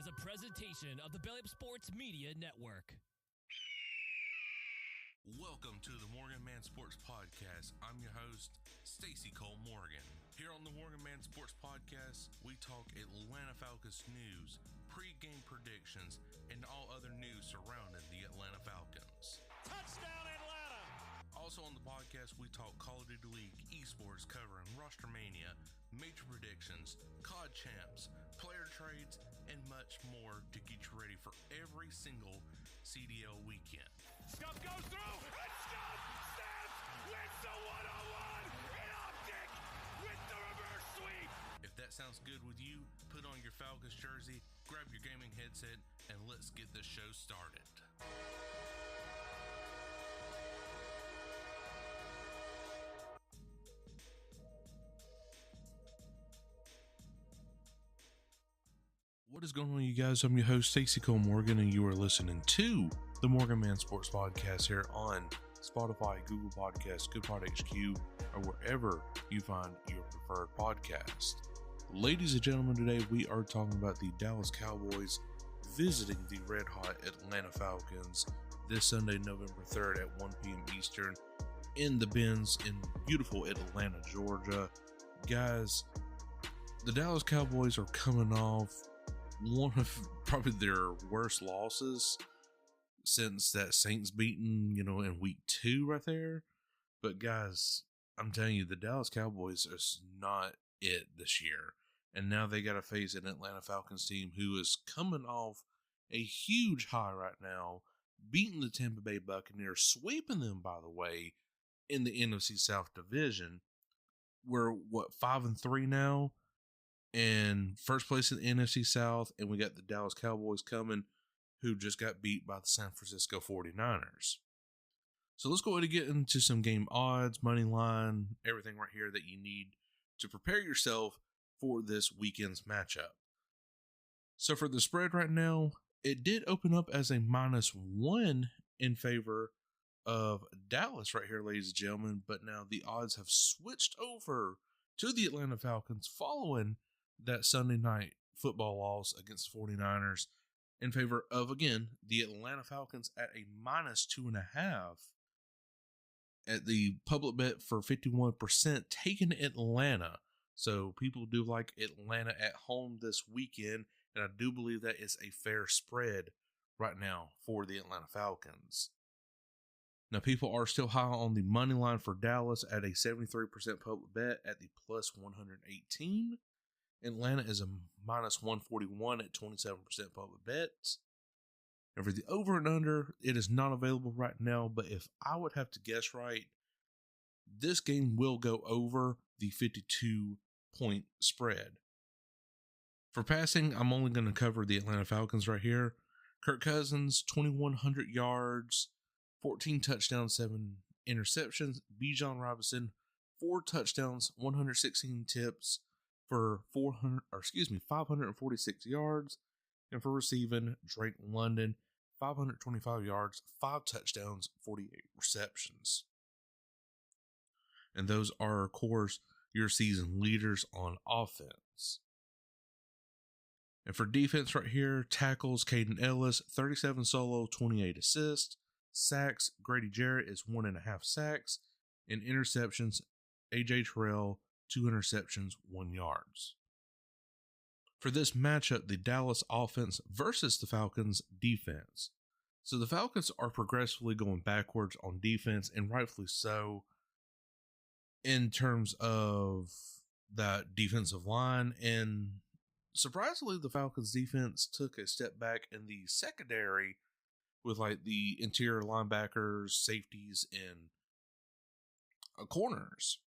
is a presentation of the Belly Up Sports Media Network. Welcome to the Morgan Man Sports Podcast. I'm your host, Stacy Cole Morgan. Here on the Morgan Man Sports Podcast, we talk Atlanta Falcons news, pre-game predictions, and all other news surrounding the Atlanta Falcons. Touchdown, Atlanta! Also on the podcast, we talk Call of Duty League, esports, covering Roster Mania, major predictions, COD champs, player trades, and much more to get you ready for every single CDL weekend. Scuff goes through, and Scuff snaps, wins the one-on-one in optic with the reverse sweep. If that sounds good with you, put on your Falcons jersey, grab your gaming headset, and let's get this show started. What is going on, you guys? I'm your host, Stacy Cole Morgan, and you are listening to the Morgan Man Sports Podcast here on Spotify, Google Podcasts, GoodPod HQ, or wherever you find your preferred podcast. Ladies and gentlemen, today we are talking about the Dallas Cowboys visiting the red-hot Atlanta Falcons this Sunday, November 3rd at 1 p.m. Eastern in the Benz in beautiful Atlanta, Georgia. Guys, the Dallas Cowboys are coming off one of probably their worst losses since that Saints beating, in week 2 right there. But guys, I'm telling you, the Dallas Cowboys is not it this year. And now they got to face an Atlanta Falcons team who is coming off a huge high right now, beating the Tampa Bay Buccaneers, sweeping them, by the way, in the NFC South division. We're, 5-3 now? And first place in the NFC South, and we got the Dallas Cowboys coming, who just got beat by the San Francisco 49ers. So let's go ahead and get into some game odds, money line, everything right here that you need to prepare yourself for this weekend's matchup. So for the spread right now, it did open up as a -1 in favor of Dallas right here, ladies and gentlemen, but now the odds have switched over to the Atlanta Falcons following that Sunday night football loss against the 49ers in favor of, again, the Atlanta Falcons at a -2.5 at the public bet for 51%, taking Atlanta. So people do like Atlanta at home this weekend, and I do believe that is a fair spread right now for the Atlanta Falcons. Now, people are still high on the money line for Dallas at a 73% public bet at the +118. Atlanta is a -141 at 27% public bets. And for the over and under, it is not available right now, but if I would have to guess right, this game will go over the 52-point spread. For passing, I'm only going to cover the Atlanta Falcons right here. Kirk Cousins, 2,100 yards, 14 touchdowns, 7 interceptions. Bijan Robinson, 4 touchdowns, 116 tips for 546 yards. And for receiving, Drake London, 525 yards, 5 touchdowns, 48 receptions. And those are, of course, your season leaders on offense. And for defense right here, tackles, Caden Ellis, 37 solo, 28 assists. Sacks, Grady Jarrett is 1.5 sacks. And interceptions, AJ Terrell, 2 interceptions, 1 yards. For this matchup, the Dallas offense versus the Falcons defense. So the Falcons are progressively going backwards on defense, and rightfully so, in terms of that defensive line. And surprisingly, the Falcons defense took a step back in the secondary with like the interior linebackers, safeties, and corners.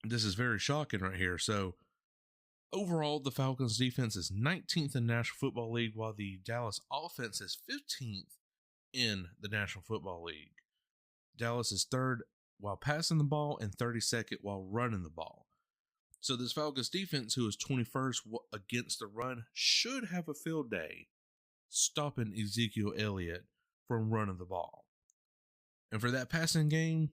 This is very shocking right here. So overall, the Falcons defense is 19th in the National Football League, while the Dallas offense is 15th in the National Football League. Dallas is 3rd while passing the ball and 32nd while running the ball. So this Falcons defense, who is 21st against the run, should have a field day stopping Ezekiel Elliott from running the ball. And for that passing game,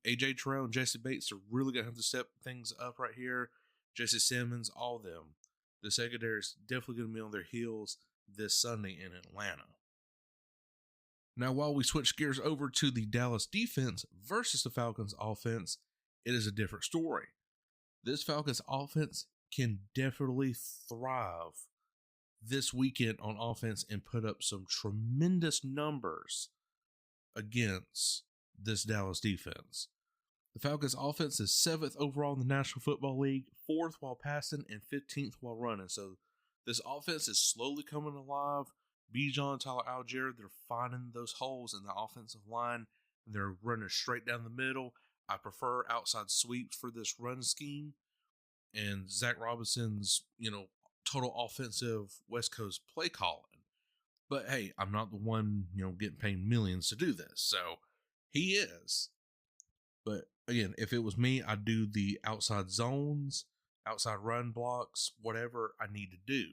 AJ Terrell and Jesse Bates are really going to have to step things up right here. Jesse Simmons, all of them. the secondary is definitely going to be on their heels this Sunday in Atlanta. Now, while we switch gears over to the Dallas defense versus the Falcons offense, it is a different story. This Falcons offense can definitely thrive this weekend on offense and put up some tremendous numbers against this Dallas defense. The Falcons offense is 7th overall in the National Football League, 4th while passing, and 15th while running. So this offense is slowly coming alive. Bijan, Tyler Algier, they're finding those holes in the offensive line. They're running straight down the middle. I prefer outside sweeps for this run scheme. And Zach Robinson's, total offensive West Coast play calling. But hey, I'm not the one, getting paid millions to do this. So he is. But again, if it was me, I'd do the outside zones, outside run blocks, whatever I need to do.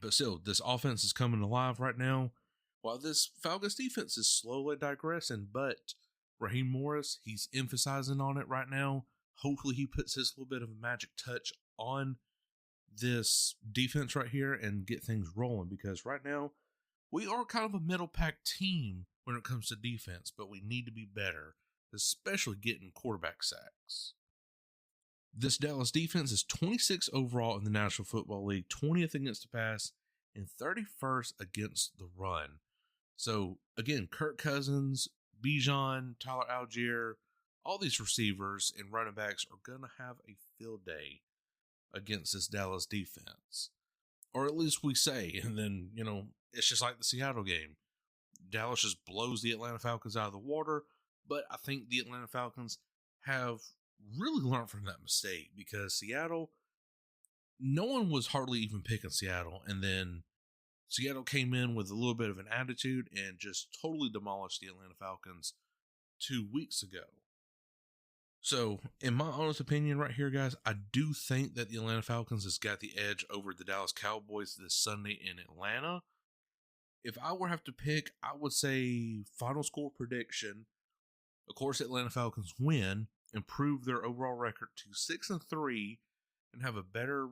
But still, this offense is coming alive right now. While this Falcons defense is slowly digressing, but Raheem Morris, he's emphasizing on it right now. Hopefully he puts his little bit of a magic touch on this defense right here and get things rolling, because right now we are kind of a middle pack team when it comes to defense, but we need to be better, especially getting quarterback sacks. This Dallas defense is 26th overall in the National Football League, 20th against the pass, and 31st against the run. So again, Kirk Cousins, Bijan, Tyler Algier, all these receivers and running backs are going to have a field day against this Dallas defense. Or at least we say, and then, it's just like the Seattle game. Dallas just blows the Atlanta Falcons out of the water, but I think the Atlanta Falcons have really learned from that mistake, because Seattle, no one was hardly even picking Seattle, and then Seattle came in with a little bit of an attitude and just totally demolished the Atlanta Falcons 2 weeks ago. So, in my honest opinion right here, guys, I do think that the Atlanta Falcons has got the edge over the Dallas Cowboys this Sunday in Atlanta. If I were to have to pick, I would say final score prediction. Of course, Atlanta Falcons win, improve their overall record to 6-3, and have a better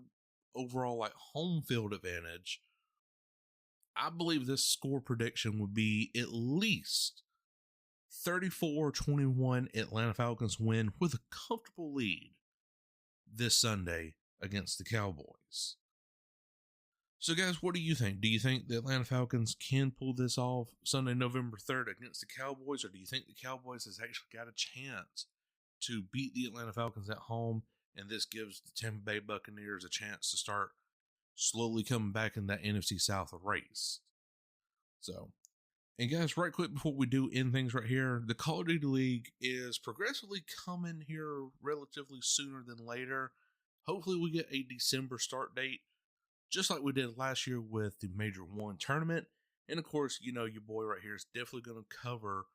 overall home field advantage. I believe this score prediction would be at least 34-21 Atlanta Falcons win with a comfortable lead this Sunday against the Cowboys. So guys, what do you think? Do you think the Atlanta Falcons can pull this off Sunday, November 3rd against the Cowboys? Or do you think the Cowboys has actually got a chance to beat the Atlanta Falcons at home, and this gives the Tampa Bay Buccaneers a chance to start slowly coming back in that NFC South race? So, and guys, right quick before we do end things right here, the Call of Duty League is progressively coming here relatively sooner than later. Hopefully we get a December start date, just like we did last year with the Major 1 tournament. And of course, your boy right here is definitely going to cover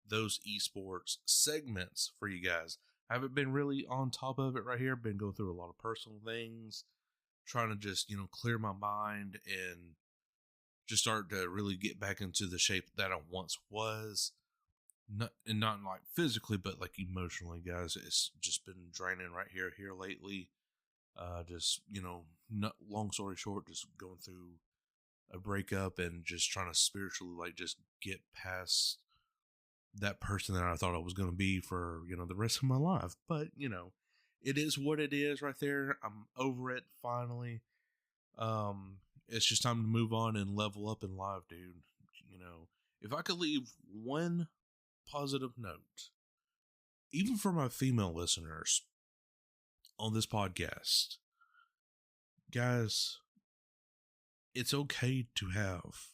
those esports segments for you guys. I haven't been really on top of it right here. Been going through a lot of personal things, trying to just, clear my mind and just start to really get back into the shape that I once was. Not physically, but emotionally, guys. It's just been draining right here lately. Long story short, just going through a breakup and just trying to spiritually just get past that person that I thought I was going to be for, the rest of my life. But, it is what it is right there. I'm over it finally. It's just time to move on and level up in life, dude. If I could leave one positive note, even for my female listeners on this podcast, guys, it's okay to have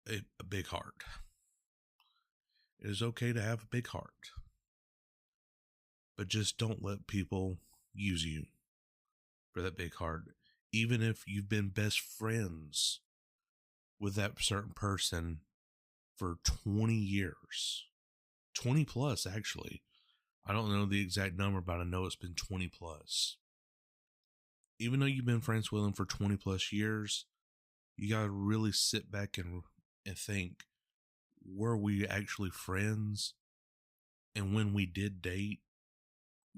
a big heart. It is okay to have a big heart. But just don't let people use you for that big heart. Even if you've been best friends with that certain person for 20 years. 20 plus, actually. I don't know the exact number, but I know it's been 20 plus. Even though you've been friends with them for 20 plus years, you got to really sit back and think, were we actually friends? And when we did date,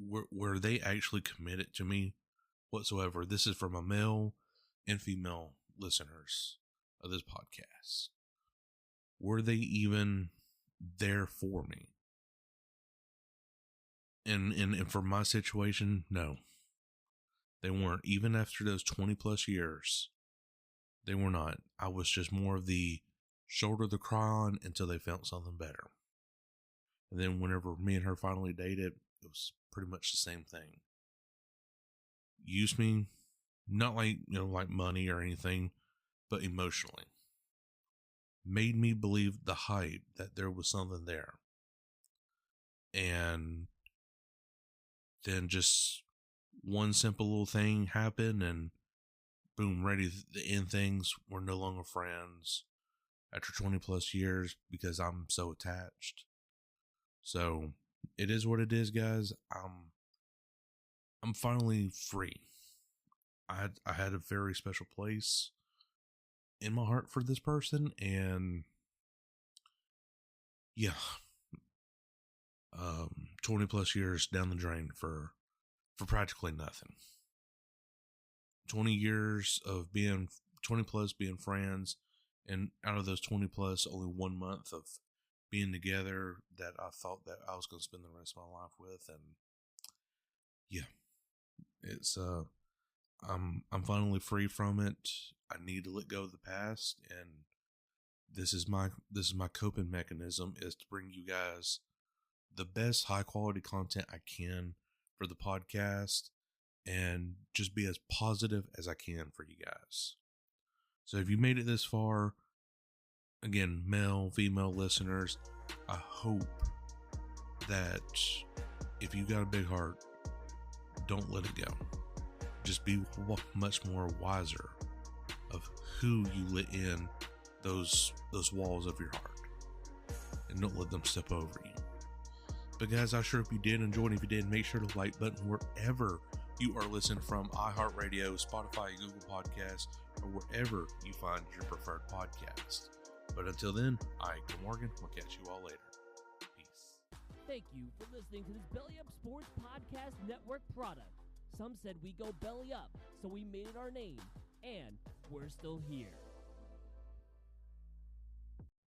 were they actually committed to me whatsoever. This is for my male and female listeners of this podcast. Were they even there for me? And for my situation, no. They weren't. Even after those 20 plus years, they were not. I was just more of the shoulder to cry on until they found something better. And then whenever me and her finally dated, it was pretty much the same thing. Used me, not like, like money or anything, but emotionally. Made me believe the hype that there was something there. And then just one simple little thing happened and boom, ready to end things. We're no longer friends after 20 plus years because I'm so attached. So it is what it is, guys. I'm finally free. I had a very special place in my heart for this person, and yeah, 20 plus years down the drain for practically nothing. 20 years of being 20 plus being friends, and out of those 20 plus, only 1 month of being together that I thought that I was going to spend the rest of my life with. And yeah, it's I'm finally free from it. I need to let go of the past, and this is my coping mechanism, is to bring you guys the best high quality content I can for the podcast and just be as positive as I can for you guys. So if you made it this far, again, male, female listeners, I hope that if you got a big heart, don't let it go. Just be much more wiser of who you let in those walls of your heart, and don't let them step over you. But guys, I sure hope you did enjoy, and if you did, make sure to like button wherever you are listening from, iHeartRadio, Spotify, Google Podcasts, or wherever you find your preferred podcast. But until then, Kirk Morgan, we'll catch you all later. Peace. Thank you for listening to this Belly Up Sports Podcast Network product. Some said we go belly up, so we made it our name, and we're still here.